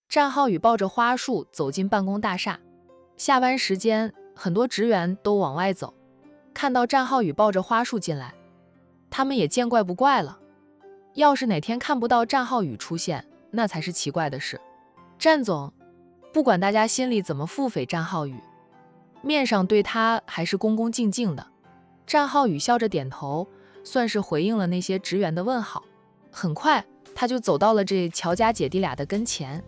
战浩宇抱着花束走进办公大厦。下班时间，很多职员都往外走，看到战浩宇抱着花束进来，他们也见怪不怪了。要是哪天看不到战浩宇出现，那才是奇怪的事。战总，不管大家心里怎么腹诽战浩宇，面上对他还是恭恭敬敬的。战浩宇笑着点头，算是回应了那些职员的问好。很快，他就走到了这乔家姐弟俩的跟前。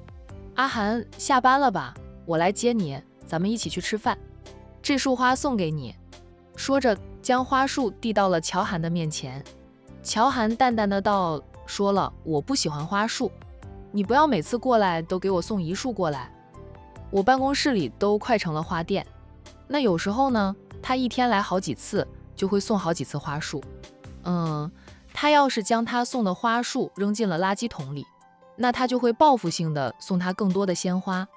阿涵，下班了吧？我来接你，咱们一起去吃饭。这束花送给你。说着，将花束递到了乔涵的面前。乔涵淡淡的道：“说了，我不喜欢花束，你不要每次过来都给我送一束过来。我办公室里都快成了花店。那有时候呢，他一天来好几次，就会送好几次花束。他要是将他送的花束扔进了垃圾桶里，那他就会报复性的送他更多的鲜花。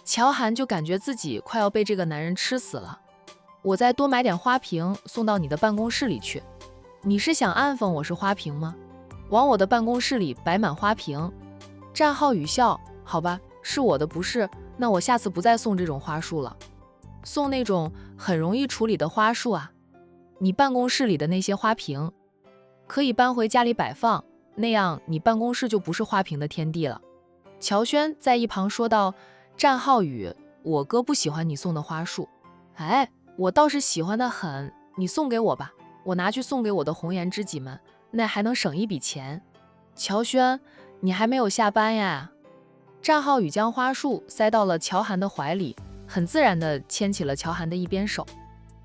乔涵就感觉自己快要被这个男人吃死了。我再多买点花瓶送到你的办公室里去。你是想暗讽我是花瓶吗？往我的办公室里摆满花瓶。”战浩宇笑：“好吧，是我的不是，那我下次不再送这种花束了，送那种很容易处理的花束啊。你办公室里的那些花瓶可以搬回家里摆放，那样你办公室就不是花瓶的天地了。”乔轩在一旁说道：“战浩宇，我哥不喜欢你送的花束。哎，我倒是喜欢的很，你送给我吧，我拿去送给我的红颜知己们，那还能省一笔钱。”乔轩，你还没有下班呀？战浩宇将花束塞到了乔涵的怀里，很自然地牵起了乔涵的一边手。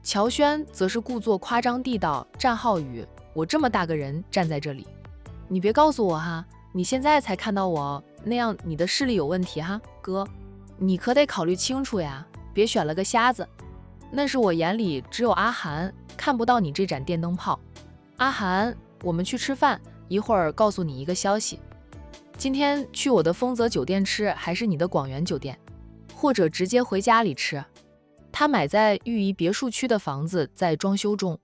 乔轩则是故作夸张地道：“战浩宇，我这么大个人站在这里，你别告诉我哈，你现在才看到我，那样你的视力有问题哈，哥，你可得考虑清楚呀，别选了个瞎子。那是我眼里只有阿涵，看不到你这盏电灯泡。阿涵，我们去吃饭，一会儿告诉你一个消息。今天去我的丰泽酒店吃，还是你的广元酒店，或者直接回家里吃。他买在御怡别墅区的房子在装修中。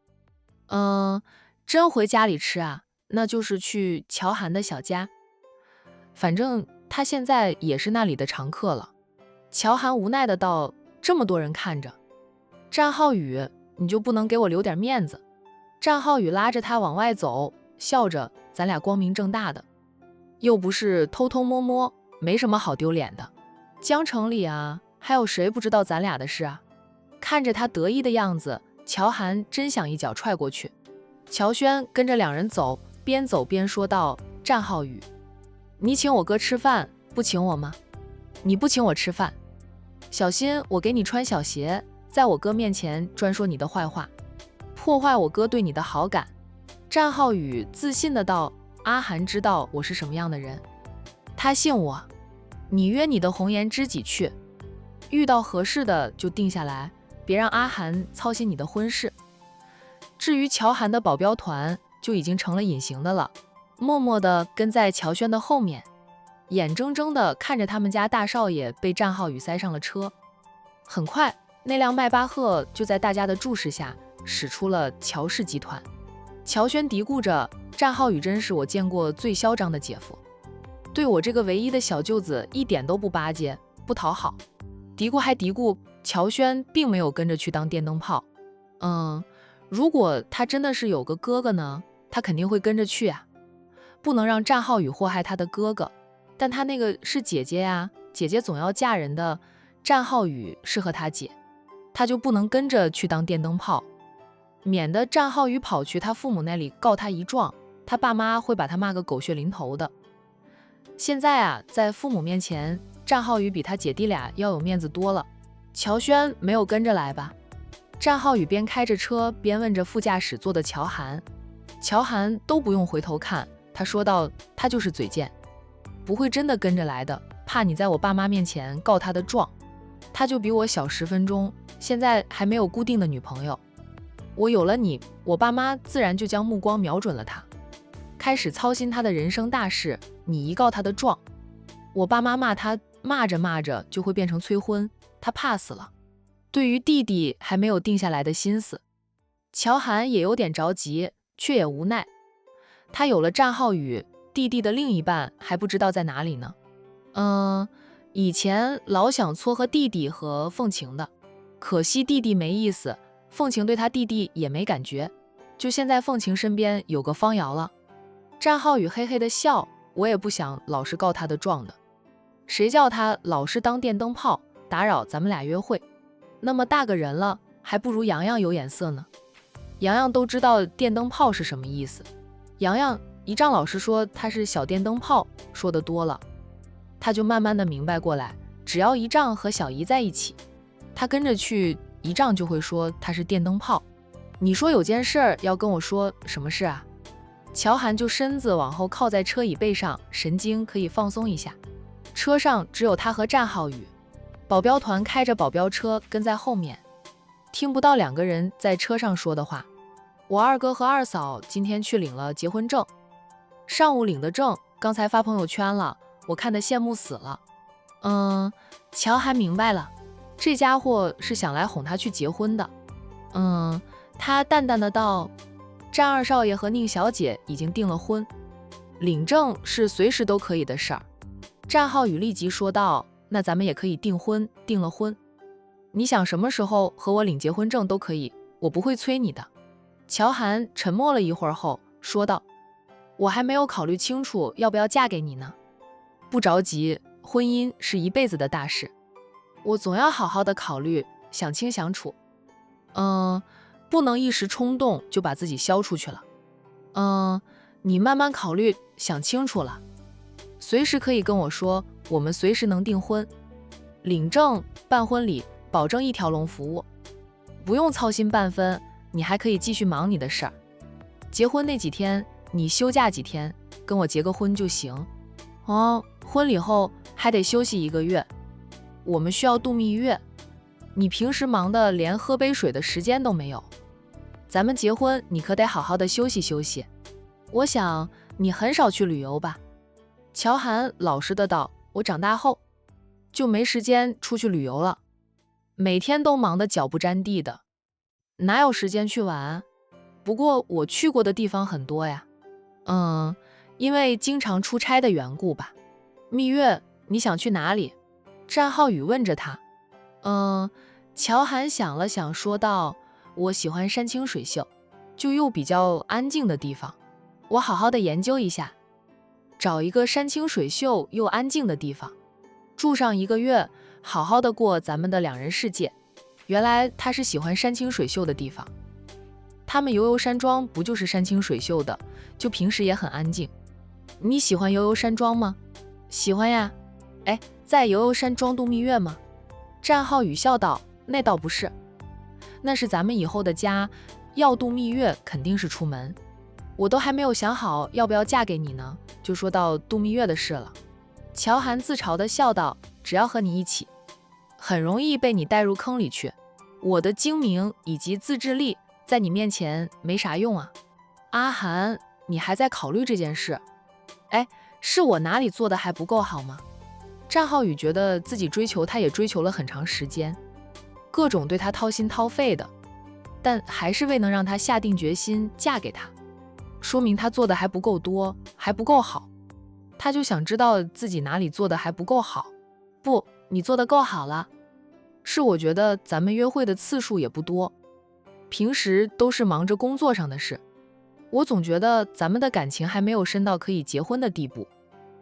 真回家里吃啊？那就是去乔涵的小家，反正他现在也是那里的常客了。”乔涵无奈的道：“这么多人看着，战浩宇，你就不能给我留点面子？”战浩宇拉着他往外走，笑着：“咱俩光明正大的，又不是偷偷摸摸，没什么好丢脸的。江城里啊，还有谁不知道咱俩的事啊？”看着他得意的样子，乔涵真想一脚踹过去。乔轩跟着两人走，边走边说道：“战浩宇，你请我哥吃饭，不请我吗？你不请我吃饭，小心我给你穿小鞋，在我哥面前专说你的坏话，破坏我哥对你的好感。”战浩宇自信的道：“阿涵知道我是什么样的人，他信我。你约你的红颜知己去，遇到合适的就定下来，别让阿涵操心你的婚事。”至于乔涵的保镖团就已经成了隐形的了，默默地跟在乔轩的后面，眼睁睁地看着他们家大少爷被战浩宇塞上了车。很快，那辆迈巴赫就在大家的注视下驶出了乔氏集团。乔轩嘀咕着：“战浩宇真是我见过最嚣张的姐夫，对我这个唯一的小舅子一点都不巴结，不讨好。”嘀咕还嘀咕，乔轩并没有跟着去当电灯泡。如果他真的是有个哥哥呢，他肯定会跟着去啊，不能让战浩宇祸害他的哥哥。但他那个是姐姐呀，姐姐总要嫁人的，战浩宇适合他姐，他就不能跟着去当电灯泡，免得战浩宇跑去他父母那里告他一状，他爸妈会把他骂个狗血淋头的。现在啊，在父母面前，战浩宇比他姐弟俩要有面子多了。乔轩没有跟着来吧？战浩宇边开着车边问着副驾驶座的乔涵。乔涵都不用回头看，他说道：“他就是嘴贱，不会真的跟着来的，怕你在我爸妈面前告他的状。他就比我小10分钟，现在还没有固定的女朋友。我有了你，我爸妈自然就将目光瞄准了他，开始操心他的人生大事。你一告他的状，我爸妈骂他，骂着骂着就会变成催婚，他怕死了。对于弟弟还没有定下来的心思，乔涵也有点着急，却也无奈。他有了战浩宇，弟弟的另一半还不知道在哪里呢。嗯，以前老想撮合弟弟和凤晴的，可惜弟弟没意思，凤晴对他弟弟也没感觉，就现在凤晴身边有个方瑶了。战浩宇嘿嘿的笑，我也不想老是告他的状的，谁叫他老是当电灯泡，打扰咱们俩约会。那么大个人了，还不如洋洋有眼色呢。洋洋都知道电灯泡是什么意思。洋洋姨丈老师说他是小电灯泡，说的多了，他就慢慢的明白过来，只要姨丈和小姨在一起，他跟着去，姨丈就会说他是电灯泡。你说有件事儿要跟我说，什么事啊？乔涵就身子往后靠在车椅背上，神经可以放松一下。车上只有他和战浩宇，保镖团开着保镖车跟在后面，听不到两个人在车上说的话。我二哥和二嫂今天去领了结婚证，上午领的证，刚才发朋友圈了，我看得羡慕死了。乔涵明白了，这家伙是想来哄他去结婚的。他淡淡的道，战二少爷和宁小姐已经订了婚，领证是随时都可以的事儿。战浩宇立即说道，那咱们也可以订婚，订了婚，你想什么时候和我领结婚证都可以，我不会催你的。乔涵沉默了一会儿后说道，我还没有考虑清楚要不要嫁给你呢。不着急，婚姻是一辈子的大事，我总要好好的考虑，想清想楚。不能一时冲动就把自己消出去了。你慢慢考虑，想清楚了，随时可以跟我说，我们随时能订婚。领证、办婚礼，保证一条龙服务，不用操心半分，你还可以继续忙你的事儿。结婚那几天，你休假几天，跟我结个婚就行。婚礼后还得休息1个月，我们需要度蜜月，你平时忙的连喝杯水的时间都没有，咱们结婚你可得好好的休息休息。我想你很少去旅游吧？乔涵老实的道，我长大后就没时间出去旅游了，每天都忙得脚不沾地的，哪有时间去玩？不过我去过的地方很多呀。因为经常出差的缘故吧。蜜月你想去哪里？战浩宇问着他。乔涵想了想说道，我喜欢山清水秀，就又比较安静的地方，我好好的研究一下，找一个山清水秀又安静的地方，住上1个月，好好的过咱们的2人世界。原来他是喜欢山清水秀的地方，他们游游山庄不就是山清水秀的，就平时也很安静。你喜欢游游山庄吗？喜欢呀。在游游山庄度蜜月吗？战浩宇笑道，那倒不是，那是咱们以后的家，要度蜜月肯定是出门，我都还没有想好要不要嫁给你呢，就说到度蜜月的事了。乔涵自嘲地笑道，只要和你一起，很容易被你带入坑里去，我的精明以及自制力在你面前没啥用啊。阿涵，你还在考虑这件事？是我哪里做的还不够好吗？战浩宇觉得自己追求他也追求了很长时间，各种对他掏心掏肺的，但还是未能让他下定决心嫁给他，说明他做的还不够多，还不够好。他就想知道自己哪里做的还不够好。不，你做的够好了，是我觉得咱们约会的次数也不多，平时都是忙着工作上的事，我总觉得咱们的感情还没有深到可以结婚的地步，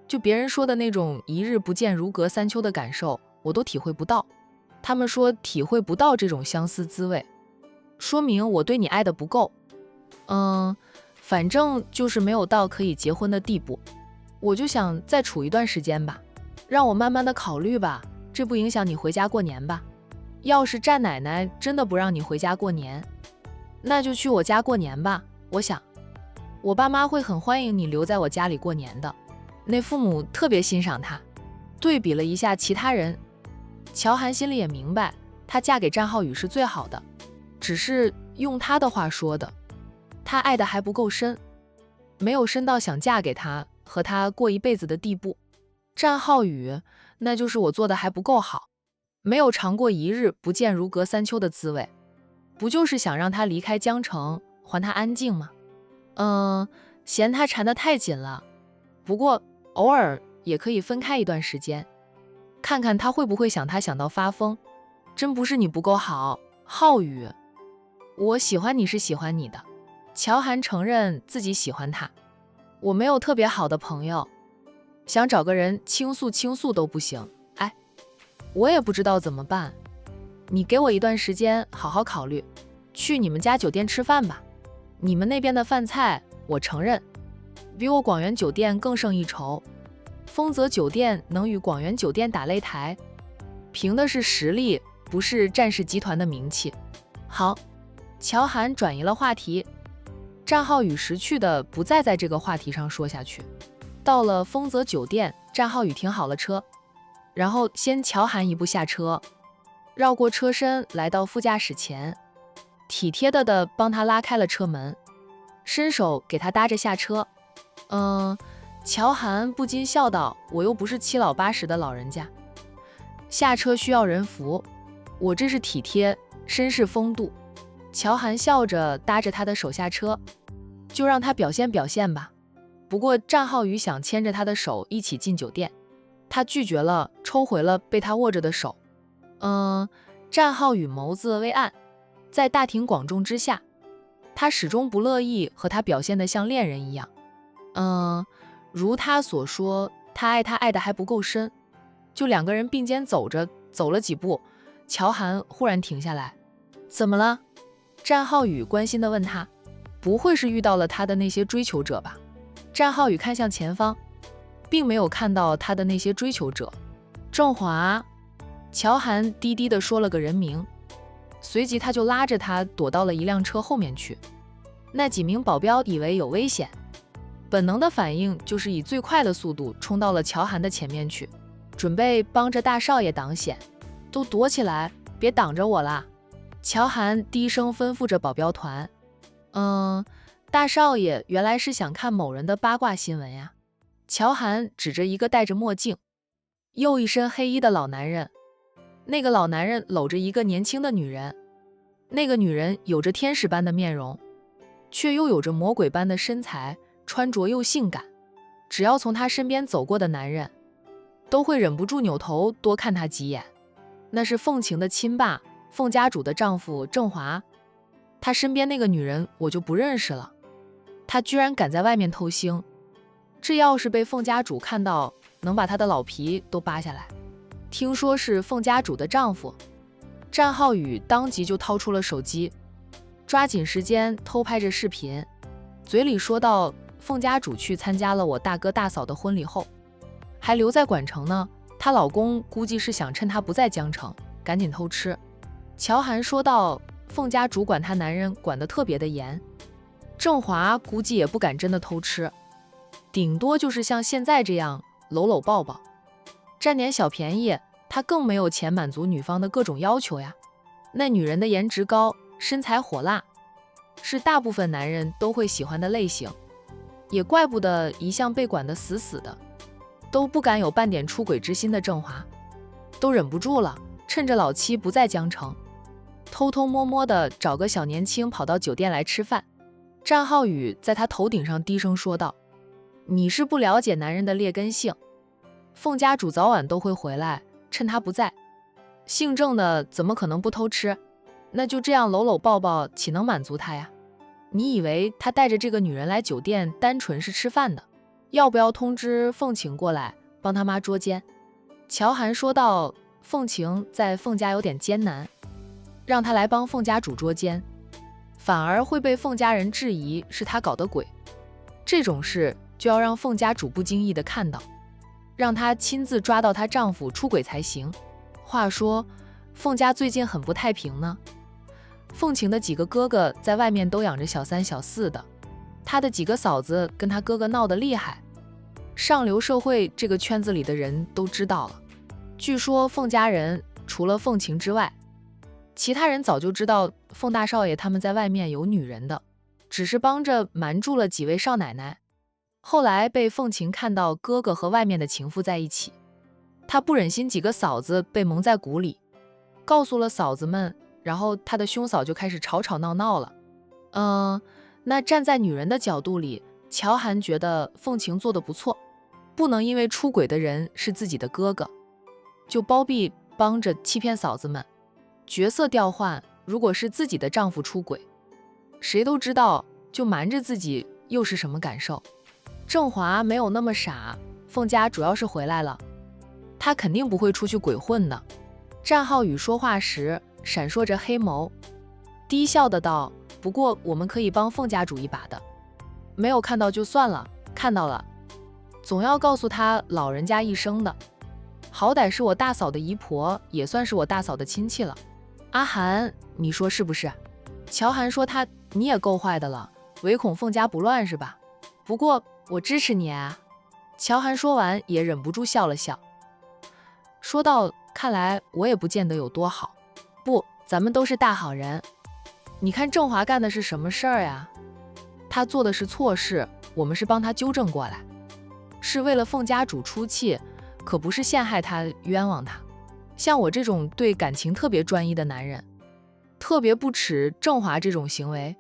就别人说的那种1日不见如隔3秋的感受，我都体会不到。他们说体会不到这种相思滋味，说明我对你爱的不够。反正就是没有到可以结婚的地步，我就想再处一段时间吧，让我慢慢的考虑吧，这不影响你回家过年吧？要是战奶奶真的不让你回家过年，那就去我家过年吧。我想我爸妈会很欢迎你留在我家里过年的，那父母特别欣赏他。对比了一下其他人，乔涵心里也明白，她嫁给战浩宇是最好的，只是用他的话说的，他爱的还不够深，没有深到想嫁给他，和他过一辈子的地步。战浩宇，那就是我做的还不够好，没有尝过1日不见如隔3秋的滋味，不就是想让他离开江城，还他安静吗？嫌他缠得太紧了，不过偶尔也可以分开一段时间，看看他会不会想他想到发疯。真不是你不够好，浩宇。我喜欢你是喜欢你的。乔涵承认自己喜欢他。我没有特别好的朋友，想找个人倾诉倾诉都不行。哎，我也不知道怎么办。你给我一段时间好好考虑，去你们家酒店吃饭吧。你们那边的饭菜，我承认，比我广元酒店更胜一筹。丰泽酒店能与广元酒店打擂台，凭的是实力，不是战氏集团的名气。好，乔涵转移了话题。战浩宇识趣的不再在这个话题上说下去。到了丰泽酒店，战浩宇停好了车，然后先乔涵一步下车，绕过车身来到副驾驶前，体贴的帮他拉开了车门，伸手给他搭着下车。乔涵不禁笑道，我又不是七老八十的老人家，下车需要人扶，我这是体贴，绅士风度。乔涵笑着搭着他的手下车，就让他表现表现吧。不过战浩宇想牵着他的手一起进酒店，他拒绝了，抽回了被他握着的手。战浩宇眸子微暗，在大庭广众之下，他始终不乐意和他表现得像恋人一样。如他所说，他爱他爱得还不够深。就两个人并肩走着，走了几步，乔涵忽然停下来。怎么了？战浩宇关心地问他。不会是遇到了他的那些追求者吧？战浩宇看向前方，并没有看到他的那些追求者。郑华。乔涵低低地说了个人名，随即他就拉着他躲到了一辆车后面去。那几名保镖以为有危险，本能的反应就是以最快的速度冲到了乔涵的前面去，准备帮着大少爷挡险。都躲起来，别挡着我啦！乔涵低声吩咐着保镖团。大少爷原来是想看某人的八卦新闻呀。乔涵指着一个戴着墨镜又一身黑衣的老男人。那个老男人搂着一个年轻的女人，那个女人有着天使般的面容，却又有着魔鬼般的身材，穿着又性感。只要从他身边走过的男人，都会忍不住扭头多看他几眼。那是凤晴的亲爸，凤家主的丈夫郑华。他身边那个女人我就不认识了，他居然敢在外面偷腥，这要是被凤家主看到，能把他的老皮都扒下来。听说是凤家主的丈夫，战浩宇当即就掏出了手机，抓紧时间偷拍着视频，嘴里说道，凤家主去参加了我大哥大嫂的婚礼后，还留在莞城呢，她老公估计是想趁她不在江城，赶紧偷吃。乔涵说道，凤家主管她男人管得特别的严，郑华估计也不敢真的偷吃，顶多就是像现在这样搂搂抱抱，占点小便宜，他更没有钱满足女方的各种要求呀。那女人的颜值高，身材火辣，是大部分男人都会喜欢的类型，也怪不得一向被管得死死的，都不敢有半点出轨之心的郑华，都忍不住了，趁着老妻不在江城，偷偷摸摸的找个小年轻跑到酒店来吃饭。战浩宇在他头顶上低声说道，你是不了解男人的劣根性，凤家主早晚都会回来，趁他不在，姓郑的怎么可能不偷吃？那就这样搂搂抱抱，岂能满足他呀？你以为他带着这个女人来酒店单纯是吃饭的？要不要通知凤晴过来帮他妈捉奸？乔涵说道，凤晴在凤家有点艰难，让他来帮凤家主捉奸，反而会被凤家人质疑是他搞的鬼。这种事就要让凤家主不经意的看到，让她亲自抓到她丈夫出轨才行。话说，凤家最近很不太平呢。凤晴的几个哥哥在外面都养着小三小四的，她的几个嫂子跟她哥哥闹得厉害，上流社会这个圈子里的人都知道了。据说凤家人除了凤晴之外，其他人早就知道凤大少爷他们在外面有女人的，只是帮着瞒住了几位少奶奶。后来被凤晴看到哥哥和外面的情妇在一起，她不忍心几个嫂子被蒙在鼓里，告诉了嫂子们，然后她的兄嫂就开始吵吵闹闹了。那站在女人的角度里，乔涵觉得凤晴做得不错，不能因为出轨的人是自己的哥哥，就包庇帮着欺骗嫂子们。角色调换，如果是自己的丈夫出轨，谁都知道，就瞒着自己又是什么感受？郑华没有那么傻，凤家主要是回来了，他肯定不会出去鬼混的。战浩宇说话时闪烁着黑眸，低笑的道：“不过我们可以帮凤家主一把的，没有看到就算了，看到了，总要告诉他老人家一声的。好歹是我大嫂的姨婆，也算是我大嫂的亲戚了。阿涵，你说是不是？”乔涵说你也够坏的了，唯恐凤家不乱是吧？不过我支持你啊。乔涵说完也忍不住笑了笑，说道：“看来我也不见得有多好。不，咱们都是大好人。你看郑华干的是什么事儿呀？他做的是错事，我们是帮他纠正过来，是为了凤家主出气，可不是陷害他、冤枉他。像我这种对感情特别专一的男人，特别不耻郑华这种行为。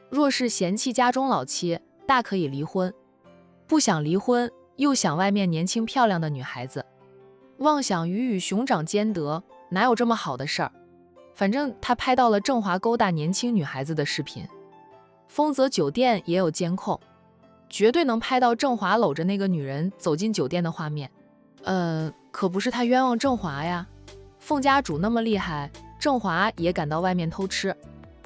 若是嫌弃家中老妻，大可以离婚；不想离婚，又想外面年轻漂亮的女孩子，妄想鱼与熊掌兼得，哪有这么好的事儿？反正他拍到了郑华勾搭年轻女孩子的视频，丰泽酒店也有监控，绝对能拍到郑华搂着那个女人走进酒店的画面。可不是他冤枉郑华呀，凤家主那么厉害，郑华也敢到外面偷吃。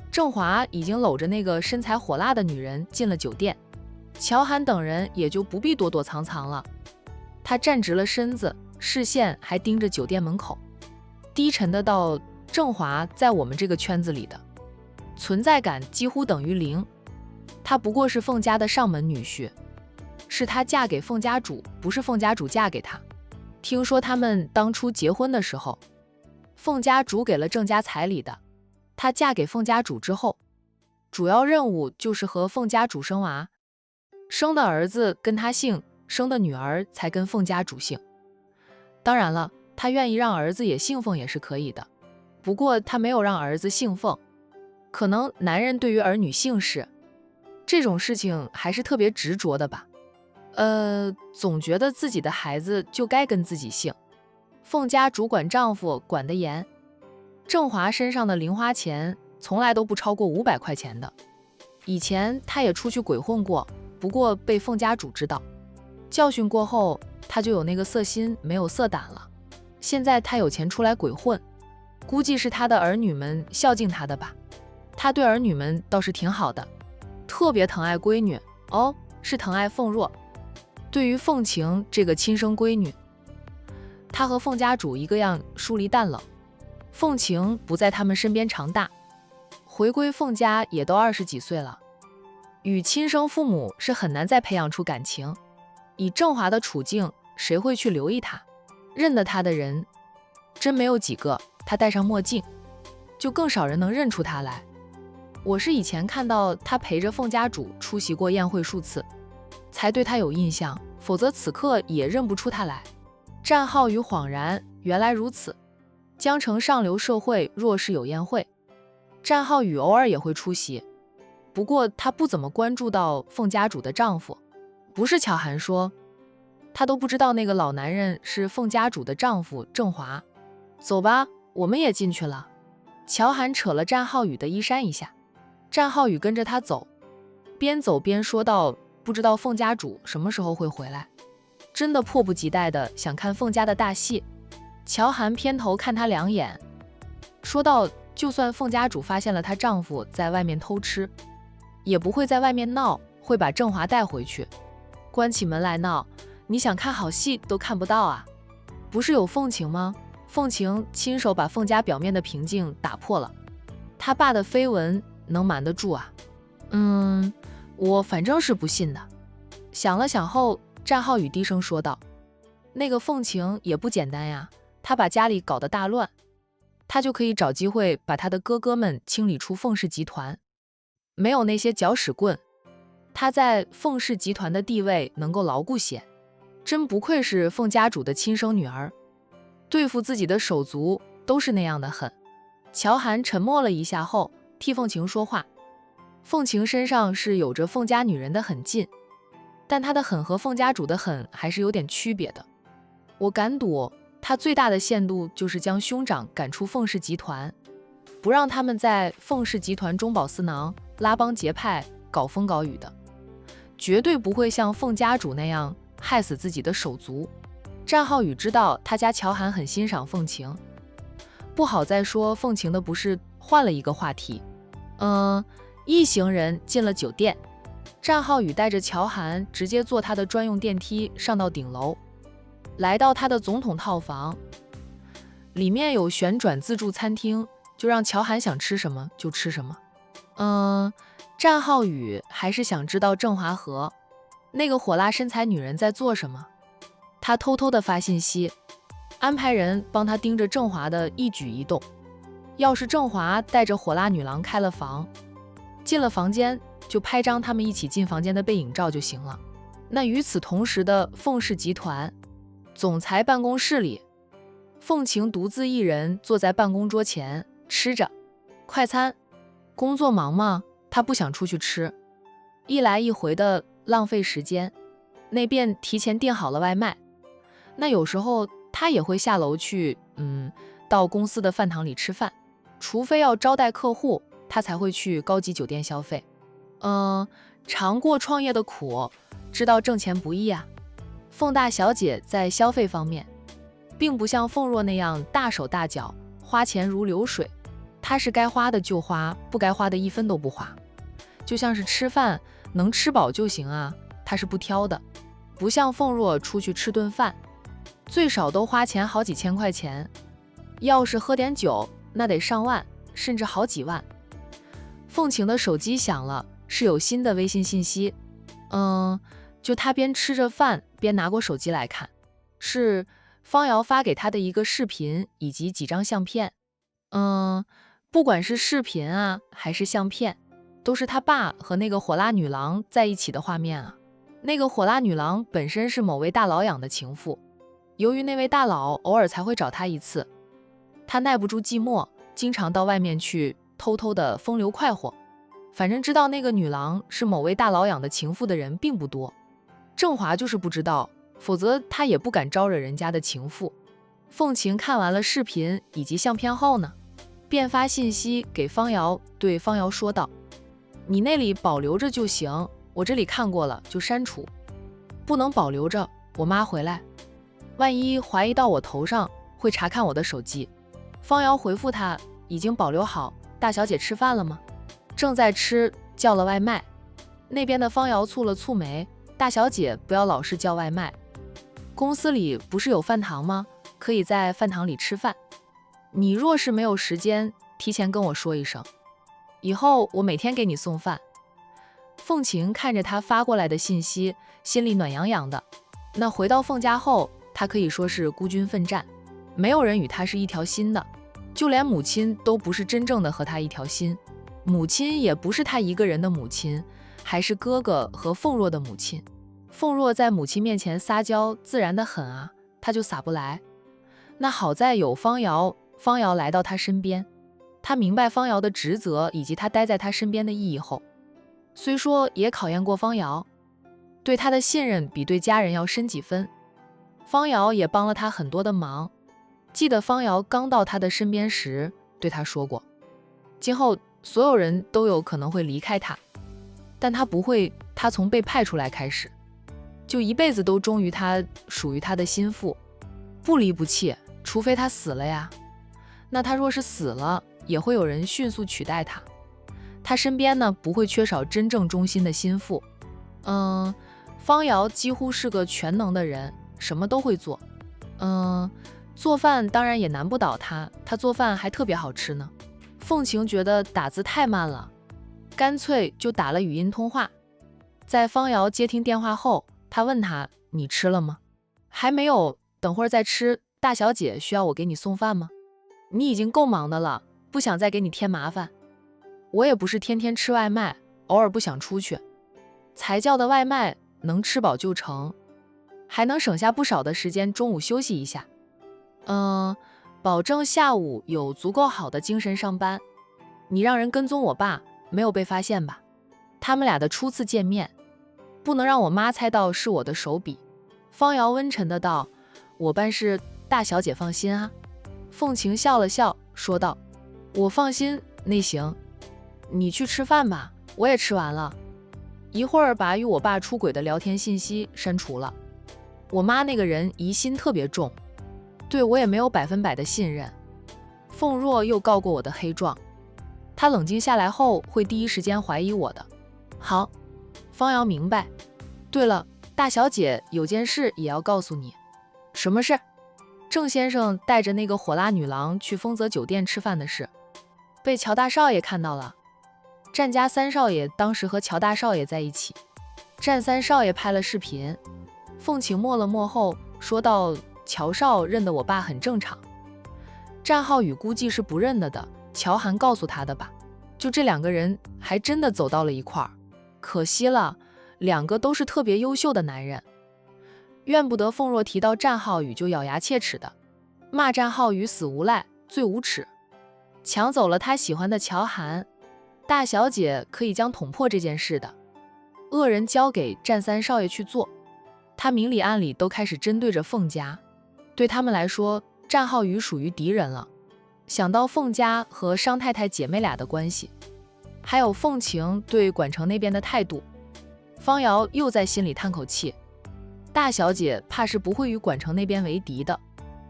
郑华已经搂着那个身材火辣的女人进了酒店，乔涵等人也就不必躲躲藏藏了。他站直了身子，视线还盯着酒店门口，低沉的道：“郑华在我们这个圈子里的存在感几乎等于零，他不过是凤家的上门女婿，是他嫁给凤家主，不是凤家主嫁给他。听说他们当初结婚的时候，凤家主给了郑家彩礼的。她嫁给凤家主之后，主要任务就是和凤家主生娃，生的儿子跟她姓，生的女儿才跟凤家主姓。当然了，她愿意让儿子也姓凤也是可以的，不过她没有让儿子姓凤。可能男人对于儿女姓氏这种事情还是特别执着的吧。总觉得自己的孩子就该跟自己姓。凤家主管丈夫管得严，郑华身上的零花钱从来都不超过500块钱的。以前他也出去鬼混过，不过被凤家主知道，教训过后，他就有那个色心没有色胆了。现在他有钱出来鬼混，估计是他的儿女们孝敬他的吧。他对儿女们倒是挺好的，特别疼爱闺女，是疼爱凤若。对于凤晴这个亲生闺女，他和凤家主一个样疏离淡冷。凤晴不在他们身边长大，回归凤家也都20几岁了，与亲生父母是很难再培养出感情。以郑华的处境，谁会去留意他？认得他的人真没有几个，他戴上墨镜，就更少人能认出他来。我是以前看到他陪着凤家主出席过宴会数次，才对他有印象，否则此刻也认不出他来。战浩宇恍然，原来如此。江城上流社会若是有宴会，战浩宇偶尔也会出席，不过他不怎么关注到凤家主的丈夫。不是巧涵说，他都不知道那个老男人是凤家主的丈夫郑华。走吧，我们也进去了。乔涵扯了战浩宇的衣衫一下，战浩宇跟着他走，边走边说道：“不知道凤家主什么时候会回来，真的迫不及待的想看凤家的大戏。”乔涵偏头看他2眼，说道：“就算凤家主发现了她丈夫在外面偷吃，也不会在外面闹，会把郑华带回去。关起门来闹，你想看好戏都看不到啊！不是有凤晴吗？凤晴亲手把凤家表面的平静打破了，他爸的绯闻能瞒得住啊？我反正是不信的。”想了想后，战浩宇低声说道：“那个凤晴也不简单呀。他把家里搞得大乱，他就可以找机会把他的哥哥们清理出凤氏集团。没有那些搅屎棍，他在凤氏集团的地位能够牢固些。真不愧是凤家主的亲生女儿，对付自己的手足都是那样的狠。”乔涵沉默了一下后，替凤晴说话。凤晴身上是有着凤家女人的狠劲，但他的狠和凤家主的狠还是有点区别的。我敢赌，他最大的限度就是将兄长赶出凤氏集团，不让他们在凤氏集团中饱私囊、拉帮结派、搞风搞雨的，绝对不会像凤家主那样害死自己的手足。战浩宇知道他家乔涵很欣赏凤晴，不好再说凤晴的不是，换了一个话题。一行人进了酒店，战浩宇带着乔涵直接坐他的专用电梯上到顶楼，来到他的总统套房，里面有旋转自助餐厅，就让乔涵想吃什么就吃什么。战浩宇还是想知道郑华和那个火辣身材女人在做什么，他偷偷的发信息，安排人帮他盯着郑华的一举一动。要是郑华带着火辣女郎开了房，进了房间就拍张他们一起进房间的背影照就行了。那与此同时的凤氏集团总裁办公室里，凤晴独自一人坐在办公桌前吃着快餐。工作忙吗？她不想出去吃，一来一回的浪费时间，那便提前订好了外卖。那有时候她也会下楼去到公司的饭堂里吃饭，除非要招待客户，她才会去高级酒店消费。尝过创业的苦，知道挣钱不易啊。凤大小姐在消费方面并不像凤若那样大手大脚，花钱如流水，她是该花的就花，不该花的一分都不花。就像是吃饭能吃饱就行啊，她是不挑的。不像凤若出去吃顿饭最少都花钱好几千块钱，要是喝点酒那得上万甚至好几万。凤晴的手机响了，是有新的微信信息。就她边吃着饭边拿过手机来看，是方瑶发给她的一个视频以及几张相片。不管是视频啊还是相片，都是他爸和那个火辣女郎在一起的画面啊。那个火辣女郎本身是某位大佬养的情妇，由于那位大佬偶尔才会找她一次，她耐不住寂寞，经常到外面去偷偷的风流快活。反正知道那个女郎是某位大佬养的情妇的人并不多，郑华就是不知道，否则他也不敢招惹人家的情妇。凤晴看完了视频以及相片后呢，便发信息给方瑶，对方瑶说道：你那里保留着就行，我这里看过了就删除，不能保留着，我妈回来万一怀疑到我头上会查看我的手机。方瑶回复他，已经保留好。大小姐吃饭了吗？正在吃，叫了外卖。那边的方瑶蹙了蹙眉，大小姐不要老是叫外卖，公司里不是有饭堂吗？可以在饭堂里吃饭。你若是没有时间，提前跟我说一声，以后我每天给你送饭。凤晴看着他发过来的信息，心里暖洋洋的。那回到凤家后，他可以说是孤军奋战，没有人与他是一条心的，就连母亲都不是真正的和他一条心。母亲也不是他一个人的母亲，还是哥哥和凤若的母亲。凤若在母亲面前撒娇自然的很啊，他就撒不来。那好在有方瑶，方瑶来到他身边，他明白方瑶的职责以及他待在他身边的意义后，虽说也考验过方瑶，对他的信任比对家人要深几分。方瑶也帮了他很多的忙，记得方瑶刚到他的身边时对他说过，今后所有人都有可能会离开他，但他不会，他从被派出来开始，就一辈子都忠于他，属于他的心腹，不离不弃，除非他死了呀。那他若是死了，也会有人迅速取代他。他身边呢，不会缺少真正忠心的心腹。方瑶几乎是个全能的人，什么都会做。做饭当然也难不倒他，他做饭还特别好吃呢。凤晴觉得打字太慢了，干脆就打了语音通话。在方瑶接听电话后，他问他：你吃了吗？还没有，等会儿再吃。大小姐需要我给你送饭吗？你已经够忙的了，不想再给你添麻烦。我也不是天天吃外卖，偶尔不想出去，才叫的外卖能吃饱就成，还能省下不少的时间，中午休息一下。保证下午有足够好的精神上班。你让人跟踪我爸，没有被发现吧？他们俩的初次见面，不能让我妈猜到是我的手笔。方瑶温沉的道：我办事，大小姐放心啊。凤晴笑了笑，说道：我放心，那行，你去吃饭吧，我也吃完了。一会儿把与我爸出轨的聊天信息删除了。我妈那个人疑心特别重，对我也没有100%的信任。凤若又告过我的黑状，她冷静下来后会第一时间怀疑我的。好，方瑶明白。对了，大小姐有件事也要告诉你。什么事？郑先生带着那个火辣女郎去丰泽酒店吃饭的事，被乔大少爷看到了。战家三少爷当时和乔大少爷在一起，战三少爷拍了视频。凤晴默了默后说道：乔少认得我爸很正常，战浩宇估计是不认得的，乔涵告诉他的吧。就这2个人还真的走到了一块儿，可惜了，2个都是特别优秀的男人。怨不得凤若提到战浩宇就咬牙切齿的骂战浩宇死无赖，最无耻，抢走了他喜欢的乔涵。大小姐可以将捅破这件事的恶人交给战三少爷去做，他明里暗里都开始针对着凤家。对他们来说，战浩宇属于敌人了。想到凤家和商太太姐妹俩的关系，还有凤晴对管城那边的态度，方瑶又在心里叹口气。大小姐怕是不会与管城那边为敌的。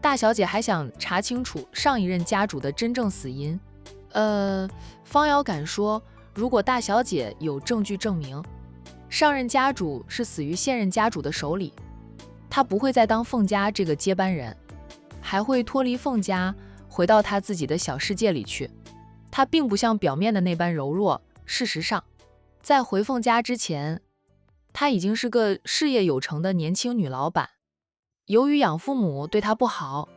大小姐还想查清楚上一任家主的真正死因。方瑶敢说，如果大小姐有证据证明上任家主是死于现任家主的手里，她不会再当凤家这个接班人，还会脱离凤家，回到她自己的小世界里去。她并不像表面的那般柔弱，事实上，在回凤家之前，她已经是个事业有成的年轻女老板。由于养父母对她不好，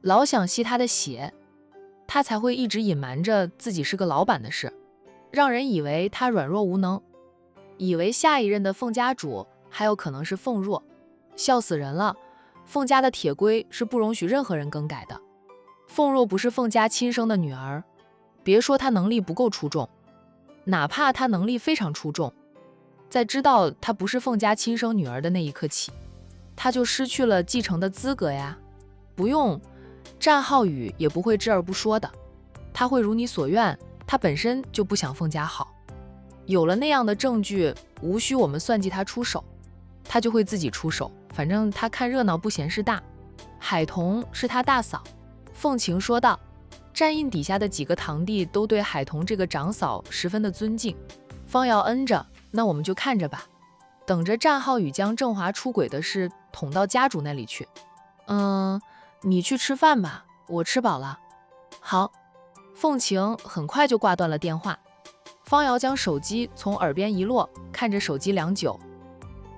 老想吸她的血，她才会一直隐瞒着自己是个老板的事，让人以为她软弱无能，以为下一任的凤家主还有可能是凤若。笑死人了，凤家的铁规是不容许任何人更改的。凤若不是凤家亲生的女儿，别说她能力不够出众，哪怕她能力非常出众，在知道她不是凤家亲生女儿的那一刻起，她就失去了继承的资格呀。不用，战浩宇也不会知而不说的，他会如你所愿，他本身就不想凤家好。有了那样的证据，无需我们算计他出手，他就会自己出手，反正他看热闹不嫌事大。海童是他大嫂，凤晴说道。战印底下的几个堂弟都对海童这个长嫂十分的尊敬。方瑶嗯着，那我们就看着吧，等着战浩宇将郑华出轨的事捅到家主那里去。你去吃饭吧，我吃饱了。好。凤晴很快就挂断了电话。方瑶将手机从耳边一落，看着手机良久，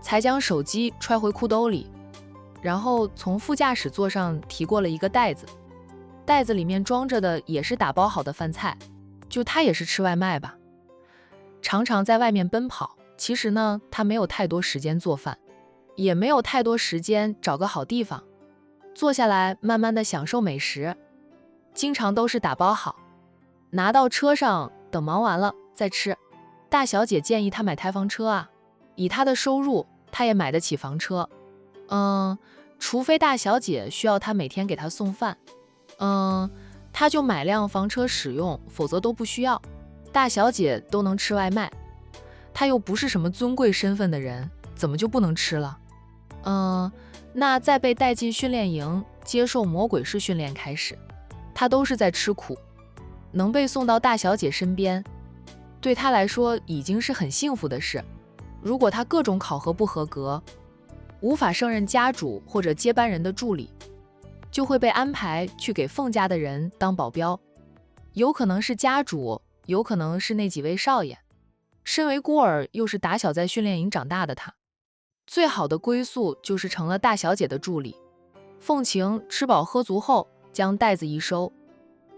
才将手机揣回裤兜里，然后从副驾驶座上提过了一个袋子，袋子里面装着的也是打包好的饭菜。就他也是吃外卖吧，常常在外面奔跑，其实呢，他没有太多时间做饭，也没有太多时间找个好地方坐下来慢慢的享受美食，经常都是打包好拿到车上，等忙完了再吃。大小姐建议他买台房车啊，以他的收入，他也买得起房车。除非大小姐需要他每天给他送饭，他就买辆房车使用，否则都不需要。大小姐都能吃外卖，他又不是什么尊贵身份的人，怎么就不能吃了？那在被带进训练营接受魔鬼式训练开始，他都是在吃苦。能被送到大小姐身边，对他来说已经是很幸福的事。如果他各种考核不合格，无法胜任家主或者接班人的助理，就会被安排去给凤家的人当保镖，有可能是家主，有可能是那几位少爷。身为孤儿，又是打小在训练营长大的他，最好的归宿就是成了大小姐的助理。凤晴吃饱喝足后，将袋子一收，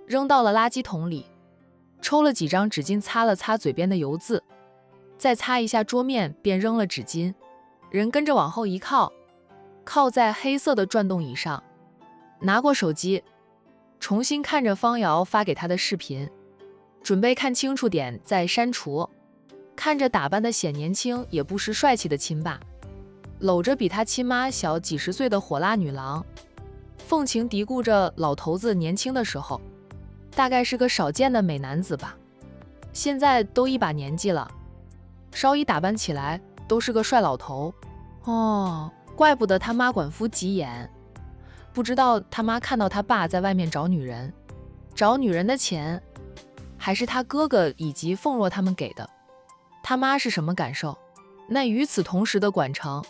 扔到了垃圾桶里，抽了几张纸巾擦了擦嘴边的油渍，再擦一下桌面，便扔了纸巾，人跟着往后一靠，靠在黑色的转动椅上，拿过手机，重新看着方瑶发给他的视频，准备看清楚点再删除。看着打扮的显年轻也不失帅气的亲爸，搂着比他亲妈小几十岁的火辣女郎，凤晴嘀咕着老头子年轻的时候，大概是个少见的美男子吧。现在都一把年纪了，稍一打扮起来都是个帅老头。哦，怪不得他妈管夫急眼，不知道他妈看到他爸在外面找女人的钱，还是他哥哥以及凤若他们给的。他妈是什么感受？那与此同时的管城，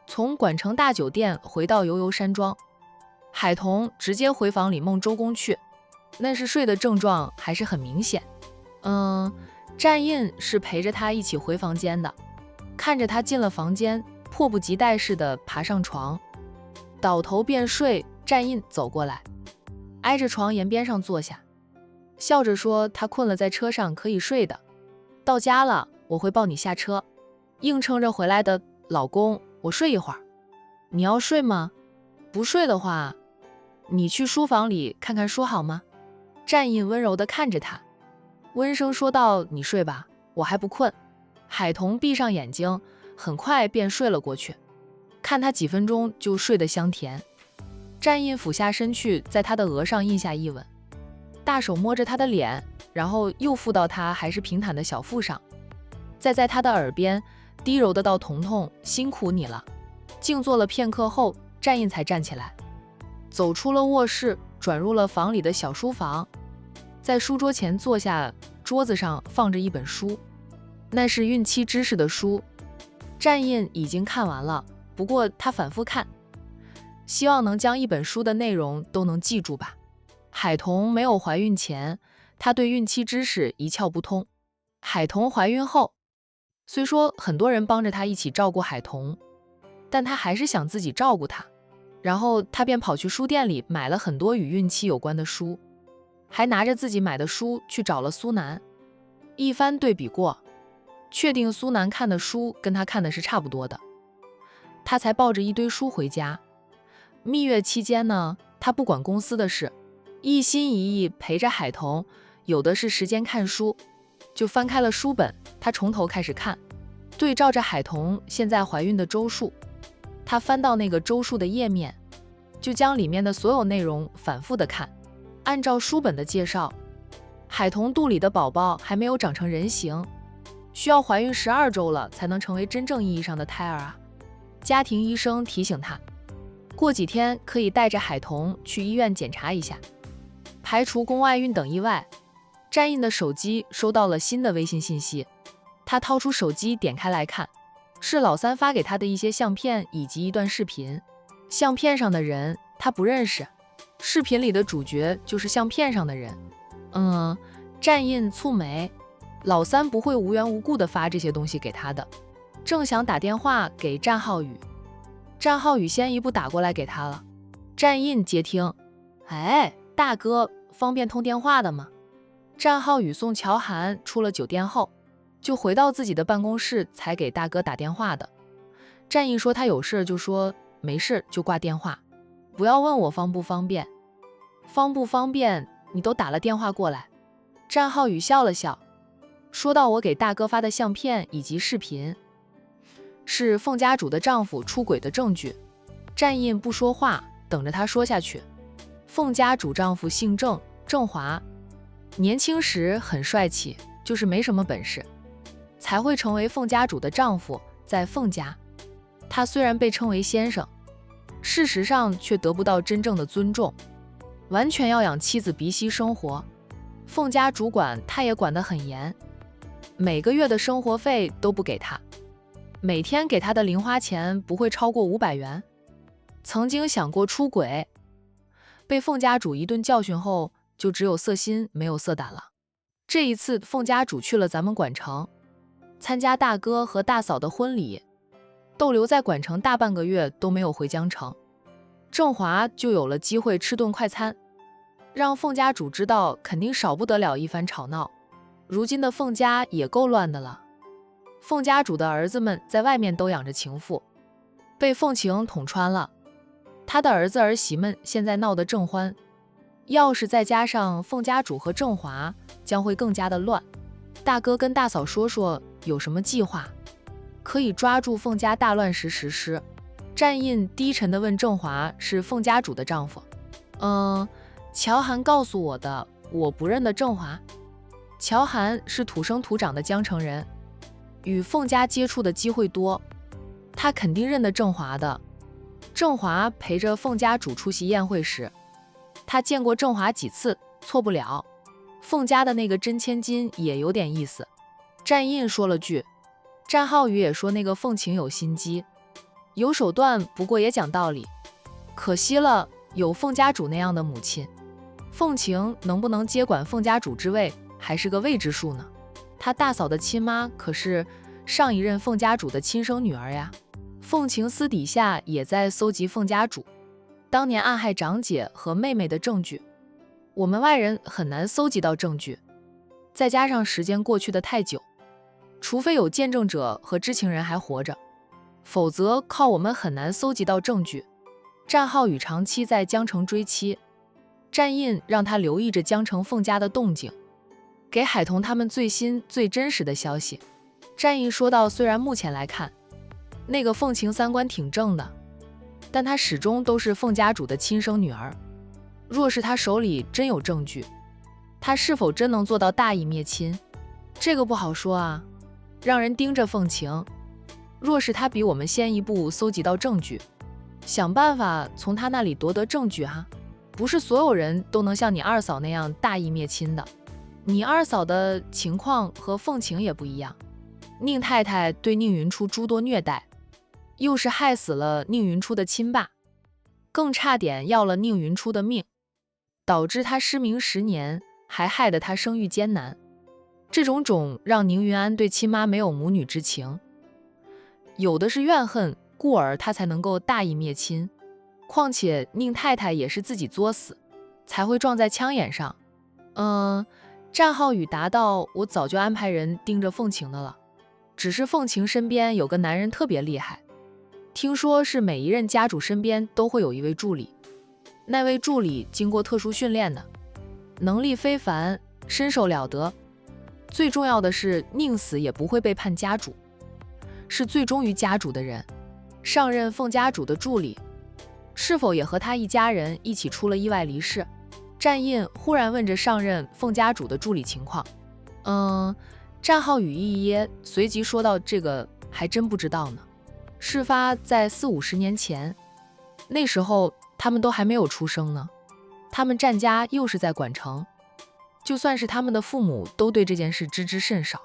从管城大酒店回到悠悠山庄，海童直接回房里梦周公去，那是睡的症状还是很明显。战印是陪着他一起回房间的，看着他进了房间，迫不及待似的爬上床，倒头便睡。战印走过来，挨着床沿边上坐下，笑着说他困了，在车上可以睡的，到家了我会抱你下车。硬撑着回来的，老公，我睡一会儿。你要睡吗？不睡的话，你去书房里看看书好吗？战印温柔地看着他，温声说道，你睡吧，我还不困。海童闭上眼睛，很快便睡了过去，看他几分钟就睡得香甜。战印俯下身去，在他的额上印下一吻，大手摸着他的脸，然后又附到他还是平坦的小腹上，再在他的耳边低柔的道，彤彤，辛苦你了。静坐了片刻后，战印才站起来，走出了卧室，转入了房里的小书房，在书桌前坐下，桌子上放着一本书，那是孕期知识的书。战印已经看完了，不过他反复看，希望能将一本书的内容都能记住吧。海童没有怀孕前，他对孕期知识一窍不通。海童怀孕后，虽说很多人帮着他一起照顾海童，但他还是想自己照顾他。然后他便跑去书店里买了很多与孕期有关的书，还拿着自己买的书去找了苏南，一番对比过，确定苏南看的书跟他看的是差不多的，他才抱着一堆书回家。蜜月期间呢，他不管公司的事，一心一意陪着海童，有的是时间看书，就翻开了书本，他从头开始看，对照着海童现在怀孕的周数，他翻到那个周数的页面，就将里面的所有内容反复的看。按照书本的介绍，海童肚里的宝宝还没有长成人形，需要怀孕12周了才能成为真正意义上的胎儿啊。家庭医生提醒他，过几天可以带着海童去医院检查一下，排除宫外孕等意外。战印的手机收到了新的微信信息，他掏出手机点开来看，是老三发给他的一些相片以及一段视频。相片上的人他不认识，视频里的主角就是相片上的人。战印蹙眉，老三不会无缘无故的发这些东西给他的。正想打电话给战浩宇，战浩宇先一步打过来给他了。战印接听，哎，大哥，方便通电话的吗？战浩宇送乔涵出了酒店后，就回到自己的办公室才给大哥打电话的。战印说他有事就说没事就挂电话，不要问我方不方便，方不方便你都打了电话过来。战浩宇笑了笑，说到我给大哥发的相片以及视频，是凤家主的丈夫出轨的证据。战印不说话，等着他说下去。凤家主丈夫姓郑，郑华，年轻时很帅气，就是没什么本事，才会成为凤家主的丈夫。在凤家，他虽然被称为先生，事实上却得不到真正的尊重，完全要养妻子鼻息生活。凤家主管他也管得很严，每个月的生活费都不给他，每天给他的零花钱不会超过500元。曾经想过出轨，被凤家主一顿教训后，就只有色心没有色胆了。这一次凤家主去了咱们管城，参加大哥和大嫂的婚礼，逗留在管城大半个月都没有回江城，郑华就有了机会吃顿快餐，让凤家主知道肯定少不得了一番吵闹。如今的凤家也够乱的了，凤家主的儿子们在外面都养着情妇，被凤晴捅穿了，他的儿子儿媳们现在闹得正欢，要是再加上凤家主和郑华，将会更加的乱。大哥跟大嫂说说有什么计划，可以抓住凤家大乱时实施。战印低沉地问郑华是凤家主的丈夫。乔涵告诉我的，我不认得郑华。乔涵是土生土长的江城人，与凤家接触的机会多，他肯定认得郑华的。郑华陪着凤家主出席宴会时，他见过郑华几次，错不了。凤家的那个真千金也有点意思。战印说了句，战浩宇也说那个凤晴有心机，有手段，不过也讲道理。可惜了，有凤家主那样的母亲，凤晴能不能接管凤家主之位，还是个未知数呢。他大嫂的亲妈可是上一任凤家主的亲生女儿呀。凤晴私底下也在搜集凤家主当年暗害长姐和妹妹的证据，我们外人很难搜集到证据，再加上时间过去的太久，除非有见证者和知情人还活着，否则靠我们很难搜集到证据。战浩宇长期在江城追妻，战印让他留意着江城凤家的动静，给海童他们最新最真实的消息。战印说道，虽然目前来看那个凤晴三观挺正的，但她始终都是凤家主的亲生女儿。若是她手里真有证据，她是否真能做到大义灭亲，这个不好说啊。让人盯着凤晴，若是她比我们先一步搜集到证据，想办法从她那里夺得证据哈。不是所有人都能像你二嫂那样大义灭亲的。你二嫂的情况和凤晴也不一样，宁太太对宁云初诸多虐待，又是害死了宁云初的亲爸，更差点要了宁云初的命，导致他失明10年，还害得他生育艰难。这种让宁云安对亲妈没有母女之情，有的是怨恨，故而他才能够大义灭亲。况且宁太太也是自己作死，才会撞在枪眼上。战浩宇答道，我早就安排人盯着凤晴的了，只是凤晴身边有个男人特别厉害，听说是每一任家主身边都会有一位助理，那位助理经过特殊训练的，能力非凡，身手了得。最重要的是，宁死也不会背叛家主，是最忠于家主的人。上任凤家主的助理，是否也和他一家人一起出了意外离世？战印忽然问着上任凤家主的助理情况。战浩宇一噎，随即说道，这个还真不知道呢。事发在40-50年前，那时候他们都还没有出生呢。他们战家又是在管城，就算是他们的父母都对这件事知之甚少。